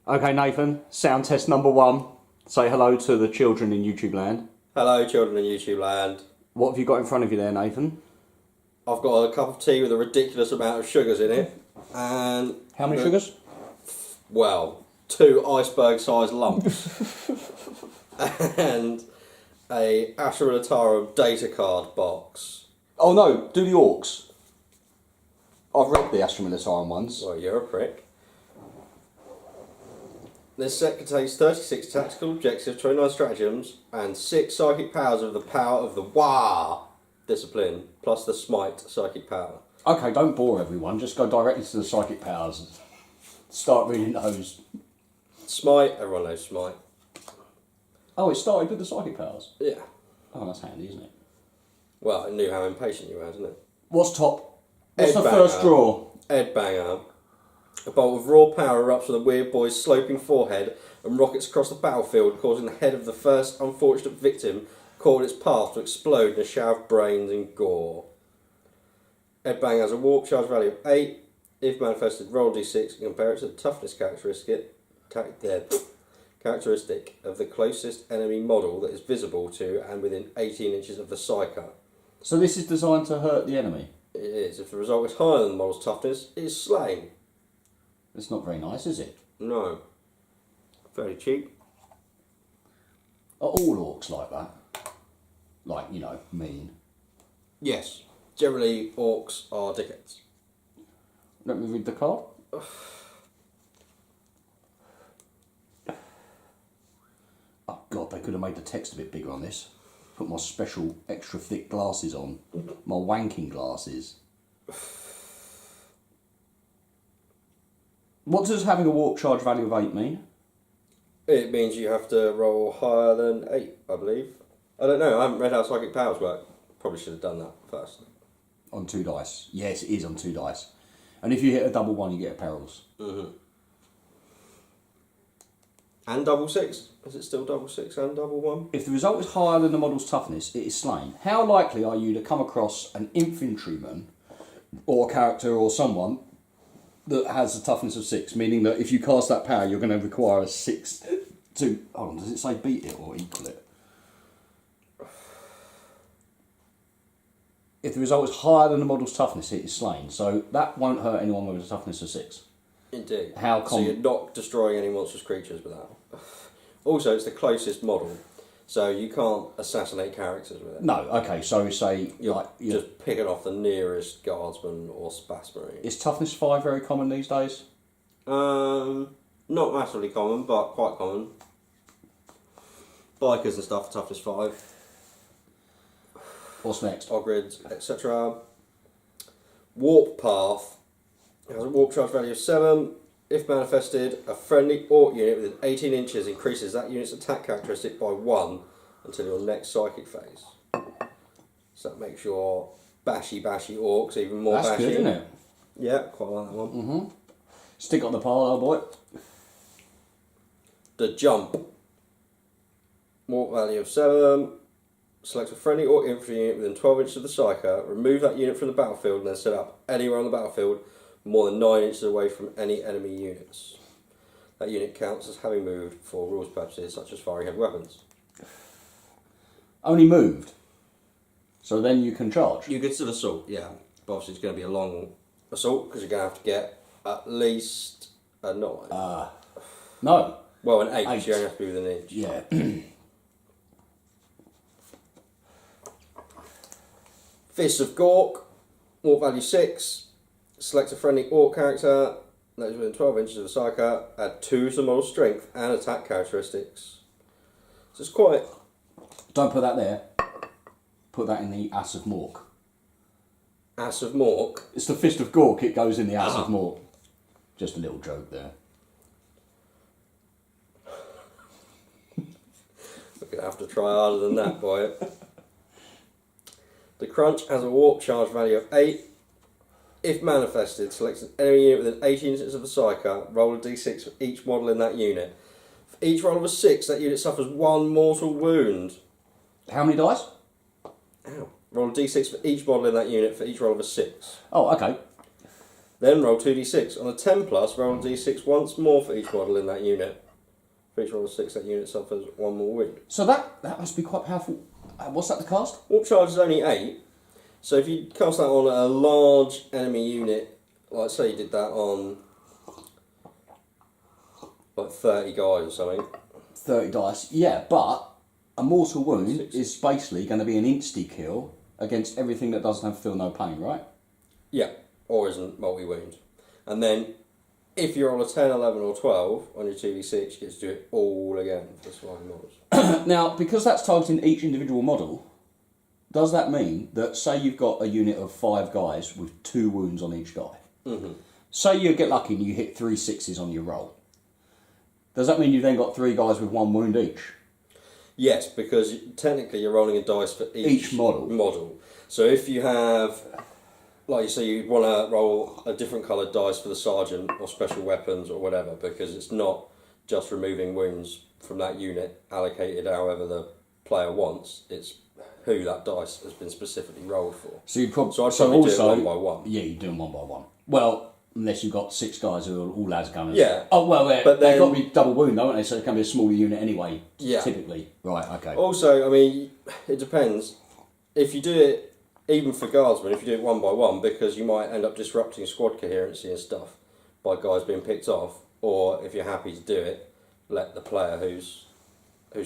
Okay, Nathan, sound test number 1. Say hello to the children in YouTube land. Hello, children in YouTube land. What have you got in front of you there, Nathan? I've got a cup of tea with a ridiculous amount of sugars in it. And how many sugars? Well, 2 iceberg-sized lumps. And a Asherilatarum data card box. Oh no, do the orcs. I've read the Asherilatarum ones. Well, you're a prick. This set contains 36 tactical objectives, 29 stratagems, and 6 psychic powers of the power of the Wah discipline, plus the Smite psychic power. Okay, don't bore everyone, just go directly to the psychic powers and start reading those. Smite, everyone knows Smite. Oh, it started with the psychic powers? Yeah. Oh, that's handy, isn't it? Well, it knew how impatient you were, didn't it? What's top? What's Ed the Banger. first draw? Ed Banger. A bolt of raw power erupts from the weird boy's sloping forehead and rockets across the battlefield, causing the head of the first unfortunate victim caught in its path to explode in a shower of brains and gore. Ed Bang has a warp charge value of 8. If manifested, roll d6 and compare it to the toughness characteristic of the closest enemy model that is visible to and within 18 inches of the psyker. So this is designed to hurt the enemy? It is. If the result is higher than the model's toughness, it is slain. It's not very nice, is it? No. Very cheap. Are all orcs like that? Like, you know, mean? Yes. Generally, orcs are dickheads. Let me read the card. Oh God, they could have made the text a bit bigger on this. Put my special extra thick glasses on. My wanking glasses. What does having a warp charge value of 8 mean? It means you have to roll higher than 8, I believe. I don't know, I haven't read how psychic powers work. Probably should have done that first. On 2 dice. Yes, it is on 2 dice. And if you hit a double 1, you get a perils. Mm-hmm. And double 6? Is it still double 6 and double 1? If the result is higher than the model's toughness, it is slain. How likely are you to come across an infantryman or a character or someone that has a toughness of 6, meaning that if you cast that power, you're going to require a 6 to... Hold on, does it say beat it or equal it? If the result is higher than the model's toughness, it is slain. So that won't hurt anyone with a toughness of 6. Indeed. So you're not destroying any monstrous creatures with that. Also, it's the closest model, so you can't assassinate characters with it. No, okay, so say... You're just picking off the nearest guardsman or spasmarine. Is toughness 5 very common these days? Not massively common, but quite common. Bikers and stuff, toughness 5. What's next? Ogrids, etc. Warp Path has a warp charge value of 7. If manifested, a friendly orc unit within 18 inches increases that unit's attack characteristic by 1 until your next psychic phase. So that makes your bashy orcs even more bashy. That's good, isn't it? Yeah, quite like that one. Mm-hmm. Stick on the pile, old boy. The Jump. Warp value of 7. Select a friendly orc infantry unit within 12 inches of the psyker. Remove that unit from the battlefield and then set up anywhere on the battlefield more than 9 inches away from any enemy units. That unit counts as having moved for rules purposes such as firing heavy weapons. Only moved. So then you can charge. You could still assault, yeah. But obviously it's going to be a long assault because you're going to have to get at least a 9. No. Well, an 8. 8. You only have to be within an inch. Yeah. Fist of Gork, warp value 6. Select a friendly orc character that is within 12 inches of the psyker. Add 2 to the model's strength and attack characteristics. So it's quite... Don't put that there. Put that in the Ass of Mork. Ass of Mork. It's the Fist of Gork, it goes in the Ass of Mork. Just a little joke there. We're going to have to try harder than that, boy. The Crunch has a warp charge value of 8. If manifested, select an enemy unit within 18 inches of the psyker. Roll a d6 for each model in that unit. For each roll of a 6, that unit suffers 1 mortal wound. How many dice? Ow. Roll a d6 for each model in that unit for each roll of a 6. Oh, okay. Then roll 2d6. On a 10 plus, roll a d6 once more for each model in that unit. For each roll of 6, that unit suffers 1 more wound. So that must be quite powerful. What's that to cast? Warp charge is only 8, so if you cast that on a large enemy unit, like say you did that on like 30 guys or something. 30 dice, yeah, but a mortal wound 6. is basically going to be an insta-kill against everything that doesn't have feel no pain, right? Yeah, or isn't multi-wound. And then if you're on a 10, 11 or 12 on your 2d6, you get to do it all again for the surviving models. Now, because that's targeting each individual model, does that mean that, say you've got a unit of 5 guys with 2 wounds on each guy, say you get lucky and you hit 3 6s on your roll, does that mean you've then got 3 guys with 1 wound each? Yes, because technically you're rolling a dice for each model. So if you have, like you say, you want to roll a different coloured dice for the sergeant or special weapons or whatever, because it's not just removing wounds from that unit allocated however the player wants, it's who that dice has been specifically rolled for. So you'd probably I'd probably do it one by one. Yeah, you do them one by one. Well, unless you've got 6 guys who are all las gunners. Yeah. Oh well, But they've then- got to be double wound, don't they? So it can be a smaller unit anyway. Yeah. Typically, right? Okay. Also, I mean, it depends. If you do it, even for guardsmen, if you do it one by one, because you might end up disrupting squad coherency and stuff by guys being picked off, or if you're happy to do it, let the player whose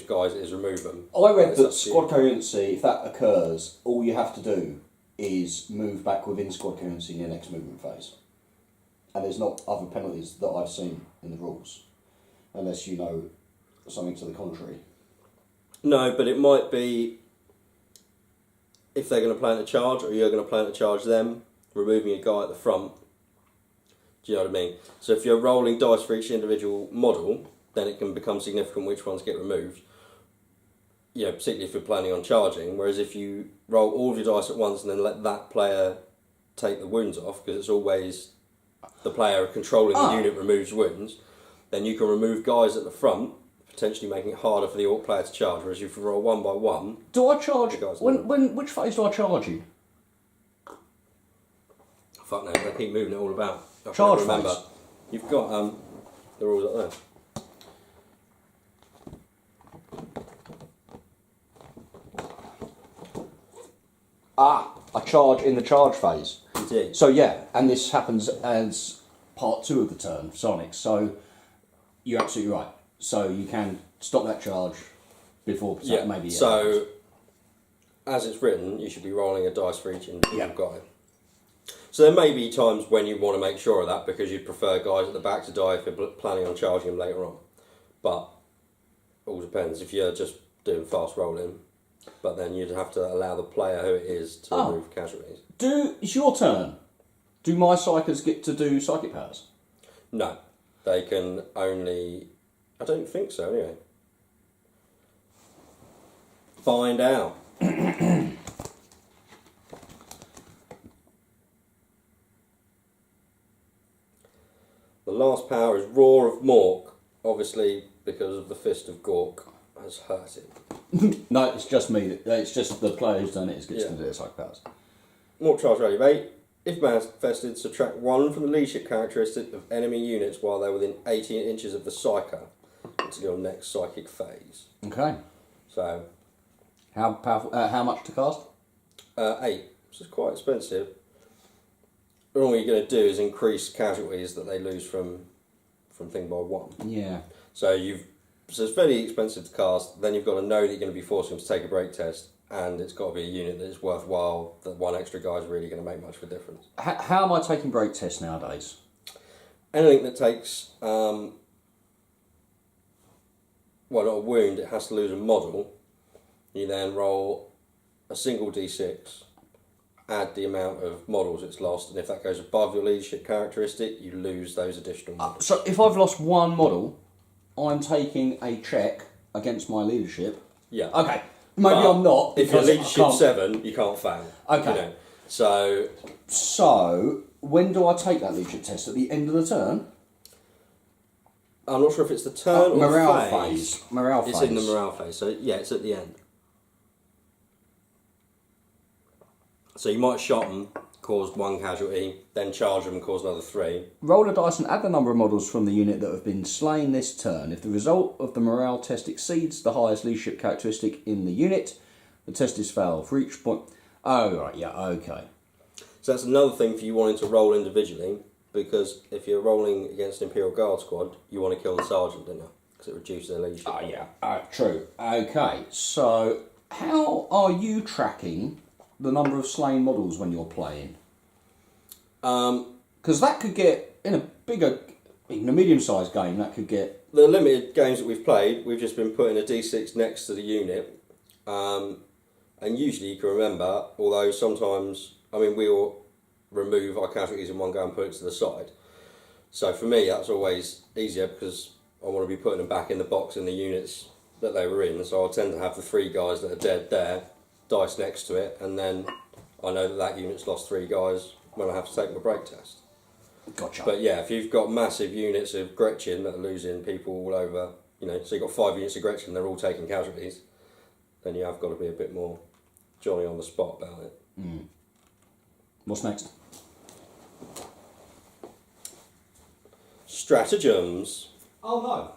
guys it is remove them. I read It's that up to you. squad coherency, if that occurs, all you have to do is move back within squad coherency in your next movement phase. And there's not other penalties that I've seen in the rules, unless you know something to the contrary. No, but it might be if they're going to plant a charge, or you're going to plant a charge them, removing a guy at the front. Do you know what I mean? So if you're rolling dice for each individual model, then it can become significant which ones get removed. Yeah, particularly if you're planning on charging. Whereas if you roll all of your dice at once and then let that player take the wounds off, because it's always the player controlling the unit removes wounds, then you can remove guys at the front, potentially making it harder for the orc player to charge. Whereas if you roll one by one, Do I charge? The guys Which phase do I charge you? fuck no, they keep moving it all about. I Charge can't remember. phase. You've got the rules up there. I charge in the charge phase. Indeed. So yeah, and this happens as part 2 of the turn, Sonic. So you're absolutely right. So you can stop that charge before Yeah. maybe. So, as it's written, you should be rolling a dice for each individual guy. So there may be times when you want to make sure of that because you'd prefer guys at the back to die if you're planning on charging them later on. But it all depends. If you're just doing fast rolling, but then you'd have to allow the player who it is to remove casualties. It's your turn. Do my psychers get to do psychic powers? No, they can only. I don't think so. Anyway, find out. The last power is Roar of Mork, obviously because of the Fist of Gork has hurt it. No, it's just me. It's just the player who's done it gets to do their psychic powers. Mork charge value of 8. If manifested, subtract 1 from the leadership characteristic of enemy units while they're within 18 inches of the Psyker until your next psychic phase. Okay. So, How powerful? How much to cast? 8, which is quite expensive. But all you're going to do is increase casualties that they lose from thing by 1. Yeah. So it's fairly expensive to cast. Then you've got to know that you're going to be forcing them to take a break test, and it's got to be a unit that is worthwhile. That one extra guy is really going to make much of a difference. How am I taking break tests nowadays? Anything that takes not a wound, it has to lose a model. You then roll a single d6, add the amount of models it's lost, and if that goes above your leadership characteristic, you lose those additional models. So if I've lost 1 model, I'm taking a check against my leadership. Yeah. Okay. Maybe I'm not. If your because I leadership can't- 7, you can't fail. Okay. You know. So So when do I take that leadership test? At the end of the turn? I'm not sure if it's the turn or morale the phase. Morale It's phase. in the morale phase, so yeah, it's at the end. So you might shot them caused 1 casualty, then charge them and caused another 3. Roll a dice and add the number of models from the unit that have been slain this turn. If the result of the morale test exceeds the highest leadership characteristic in the unit, the test is failed. For each point... Oh, right, yeah, okay. So that's another thing for you wanting to roll individually, because if you're rolling against an Imperial Guard squad, you want to kill the sergeant, don't you? Because it reduces their leadership. Oh, yeah, true. Okay, so how are you tracking the number of slain models when you're playing? Because that could get, in a bigger, even a medium-sized game, that could get... The limited games that we've played, we've just been putting a D6 next to the unit. And usually you can remember, although sometimes, I mean, we will remove our casualties in one go and put it to the side. So for me, that's always easier because I want to be putting them back in the box in the units that they were in. So I'll tend to have the 3 guys that are dead there, dice next to it, and then I know that that unit's lost 3 guys when I have to take my break test. Gotcha. But yeah, if you've got massive units of Gretchen that are losing people all over, you know, so you've got 5 units of Gretchen, they're all taking casualties, then you have got to be a bit more jolly on the spot about it. Mm. What's next? Stratagems. Oh no.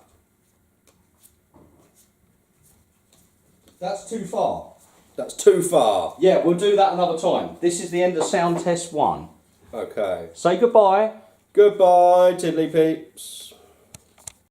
That's too far. That's too far. Yeah, we'll do that another time. This is the end of sound test 1. Okay. Say goodbye. Goodbye, tiddly peeps.